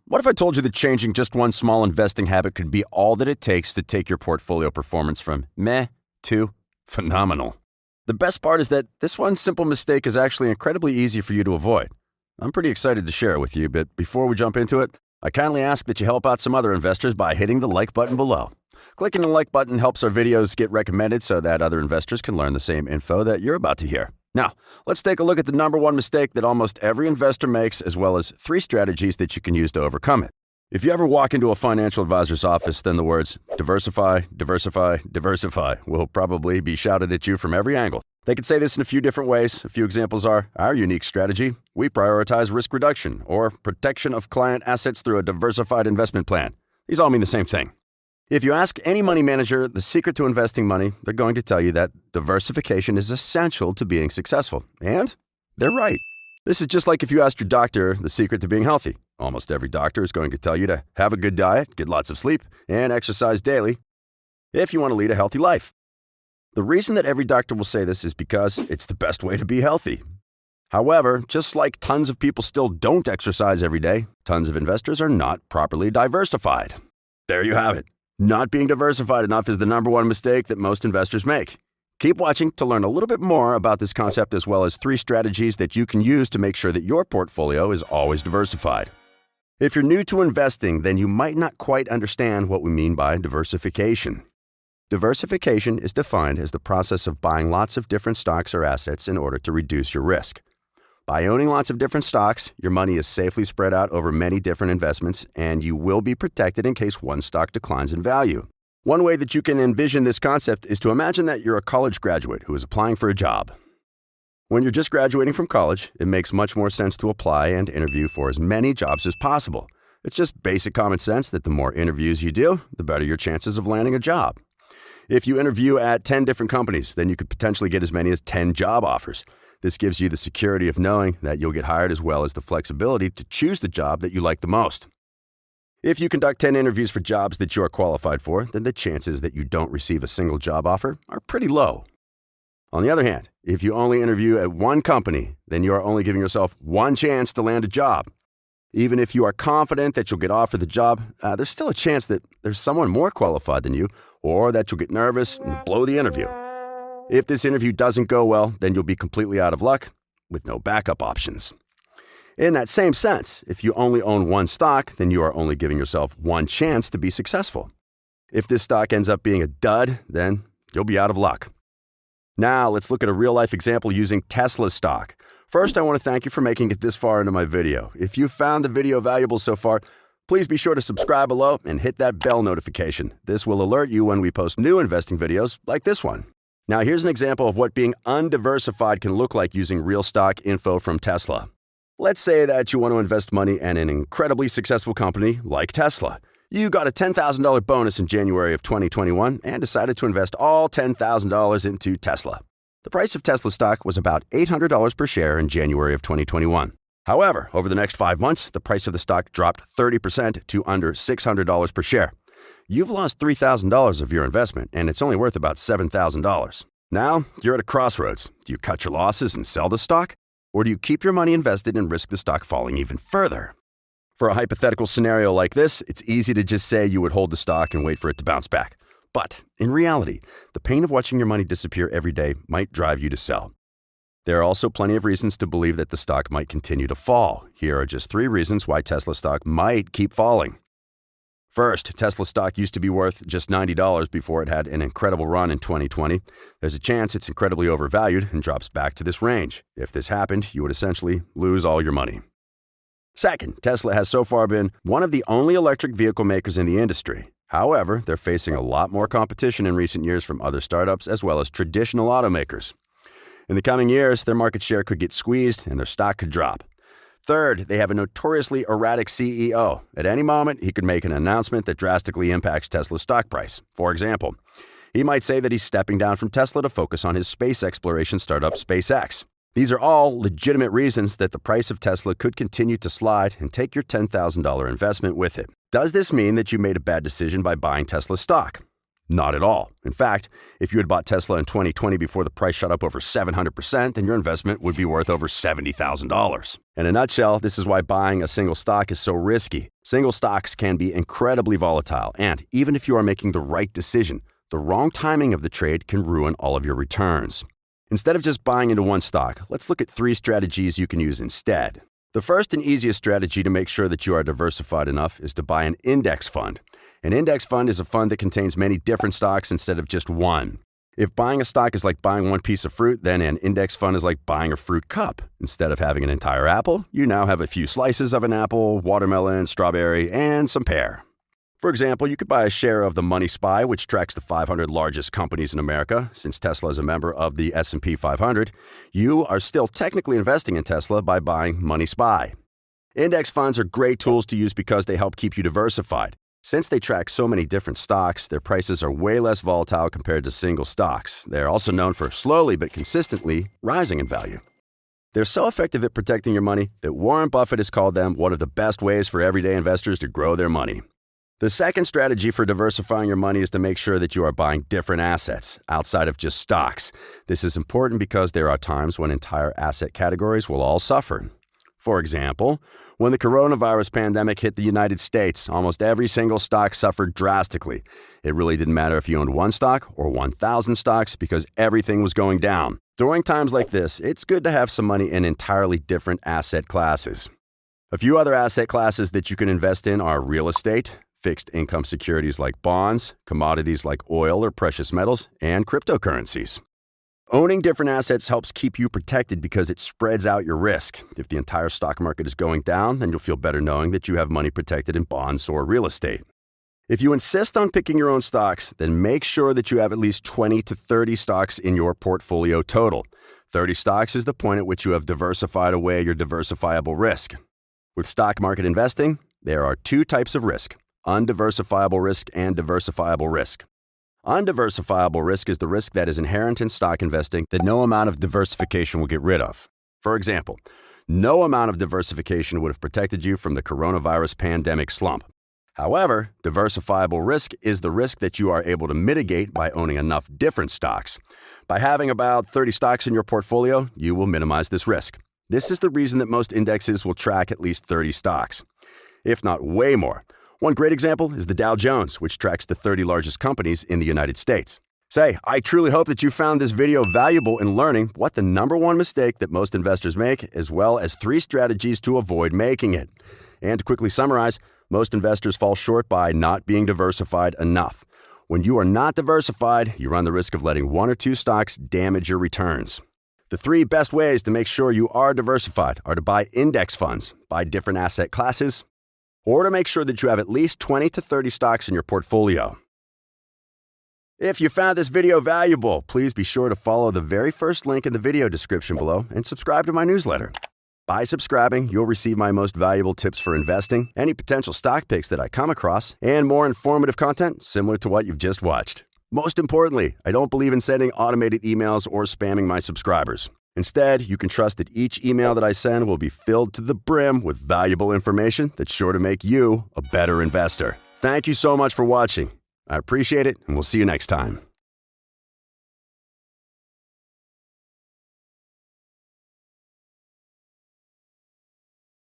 What if I told you that changing just one small investing habit could be all that it takes to take your portfolio performance from meh to phenomenal? The best part is that this one simple mistake is actually incredibly easy for you to avoid. I'm pretty excited to share it with you, but before we jump into it, I kindly ask that you help out some other investors by hitting the like button below. Clicking the like button helps our videos get recommended so that other investors can learn the same info that you're about to hear. Now, let's take a look at the number one mistake that almost every investor makes, as well as 3 strategies that you can use to overcome it. If you ever walk into a financial advisor's office, then the words diversify, diversify, diversify will probably be shouted at you from every angle. They could say this in a few different ways. A few examples are our unique strategy. We prioritize risk reduction or protection of client assets through a diversified investment plan. These all mean the same thing. If you ask any money manager the secret to investing money, they're going to tell you that diversification is essential to being successful. And they're right. This is just like if you asked your doctor the secret to being healthy. Almost every doctor is going to tell you to have a good diet, get lots of sleep, and exercise daily if you want to lead a healthy life. The reason that every doctor will say this is because it's the best way to be healthy. However, just like tons of people still don't exercise every day, tons of investors are not properly diversified. There you have it. Not being diversified enough is the number one mistake that most investors make. Keep watching to learn a little bit more about this concept, as well as 3 strategies that you can use to make sure that your portfolio is always diversified. If you're new to investing, then you might not quite understand what we mean by diversification. Diversification is defined as the process of buying lots of different stocks or assets in order to reduce your risk. By owning lots of different stocks, your money is safely spread out over many different investments, and you will be protected in case one stock declines in value. One way that you can envision this concept is to imagine that you're a college graduate who is applying for a job. When you're just graduating from college, it makes much more sense to apply and interview for as many jobs as possible. It's just basic common sense that the more interviews you do, the better your chances of landing a job. If you interview at 10 different companies, then you could potentially get as many as 10 job offers. This gives you the security of knowing that you'll get hired, as well as the flexibility to choose the job that you like the most. If you conduct 10 interviews for jobs that you are qualified for, then the chances that you don't receive a single job offer are pretty low. On the other hand, if you only interview at one company, then you are only giving yourself one chance to land a job. Even if you are confident that you'll get offered the job, there's still a chance that there's someone more qualified than you, or that you'll get nervous and blow the interview. If this interview doesn't go well, then you'll be completely out of luck with no backup options. In that same sense, if you only own one stock, then you are only giving yourself one chance to be successful. If this stock ends up being a dud, then you'll be out of luck. Now, let's look at a real-life example using Tesla stock. First, I want to thank you for making it this far into my video. If you found the video valuable so far, please be sure to subscribe below and hit that bell notification. This will alert you when we post new investing videos like this one. Now, here's an example of what being undiversified can look like using real stock info from Tesla. Let's say that you want to invest money in an incredibly successful company like Tesla. You got a $10,000 bonus in January of 2021 and decided to invest all $10,000 into Tesla. The price of Tesla stock was about $800 per share in January of 2021. However, over the next 5 months, the price of the stock dropped 30% to under $600 per share. You've lost $3,000 of your investment, and it's only worth about $7,000. Now, you're at a crossroads. Do you cut your losses and sell the stock? Or do you keep your money invested and risk the stock falling even further? For a hypothetical scenario like this, it's easy to just say you would hold the stock and wait for it to bounce back. But in reality, the pain of watching your money disappear every day might drive you to sell. There are also plenty of reasons to believe that the stock might continue to fall. Here are just 3 reasons why Tesla stock might keep falling. First, Tesla stock used to be worth just $90 before it had an incredible run in 2020. There's a chance it's incredibly overvalued and drops back to this range. If this happened, you would essentially lose all your money. Second, Tesla has so far been one of the only electric vehicle makers in the industry. However, they're facing a lot more competition in recent years from other startups as well as traditional automakers. In the coming years, their market share could get squeezed and their stock could drop. Third, they have a notoriously erratic CEO. At any moment, he could make an announcement that drastically impacts Tesla's stock price. For example, he might say that he's stepping down from Tesla to focus on his space exploration startup SpaceX. These are all legitimate reasons that the price of Tesla could continue to slide and take your $10,000 investment with it. Does this mean that you made a bad decision by buying Tesla stock? Not at all. In fact, if you had bought Tesla in 2020 before the price shot up over 700%, then your investment would be worth over $70,000. In a nutshell, this is why buying a single stock is so risky. Single stocks can be incredibly volatile, and even if you are making the right decision, the wrong timing of the trade can ruin all of your returns. Instead of just buying into one stock, let's look at 3 strategies you can use instead. The first and easiest strategy to make sure that you are diversified enough is to buy an index fund. An index fund is a fund that contains many different stocks instead of just one. If buying a stock is like buying one piece of fruit, then an index fund is like buying a fruit cup. Instead of having an entire apple, you now have a few slices of an apple, watermelon, strawberry, and some pear. For example, you could buy a share of the Money Spy, which tracks the 500 largest companies in America. Since Tesla is a member of the S&P 500, you are still technically investing in Tesla by buying Money Spy. Index funds are great tools to use because they help keep you diversified. Since they track so many different stocks, their prices are way less volatile compared to single stocks. They're also known for slowly but consistently rising in value. They're so effective at protecting your money that Warren Buffett has called them one of the best ways for everyday investors to grow their money. The second strategy for diversifying your money is to make sure that you are buying different assets outside of just stocks. This is important because there are times when entire asset categories will all suffer. For example, when the coronavirus pandemic hit the United States, almost every single stock suffered drastically. It really didn't matter if you owned one stock or 1,000 stocks because everything was going down. During times like this, it's good to have some money in entirely different asset classes. A few other asset classes that you can invest in are real estate, fixed income securities like bonds, commodities like oil or precious metals, and cryptocurrencies. Owning different assets helps keep you protected because it spreads out your risk. If the entire stock market is going down, then you'll feel better knowing that you have money protected in bonds or real estate. If you insist on picking your own stocks, then make sure that you have at least 20 to 30 stocks in your portfolio total. 30 stocks is the point at which you have diversified away your diversifiable risk. With stock market investing, there are 2 types of risk: undiversifiable risk and diversifiable risk. Undiversifiable risk is the risk that is inherent in stock investing that no amount of diversification will get rid of. For example, no amount of diversification would have protected you from the coronavirus pandemic slump. However, diversifiable risk is the risk that you are able to mitigate by owning enough different stocks. By having about 30 stocks in your portfolio, you will minimize this risk. This is the reason that most indexes will track at least 30 stocks, if not way more. One great example is the Dow Jones, which tracks the 30 largest companies in the United States. Say, I truly hope that you found this video valuable in learning what the number one mistake that most investors make, as well as 3 strategies to avoid making it. And to quickly summarize, most investors fall short by not being diversified enough. When you are not diversified, you run the risk of letting 1 or 2 stocks damage your returns. The 3 best ways to make sure you are diversified are to buy index funds, buy different asset classes, or to make sure that you have at least 20 to 30 stocks in your portfolio. If you found this video valuable, please be sure to follow the very first link in the video description below and subscribe to my newsletter. By subscribing, you'll receive my most valuable tips for investing, any potential stock picks that I come across, and more informative content similar to what you've just watched. Most importantly, I don't believe in sending automated emails or spamming my subscribers. Instead, you can trust that each email that I send will be filled to the brim with valuable information that's sure to make you a better investor. Thank you so much for watching. I appreciate it, and we'll see you next time.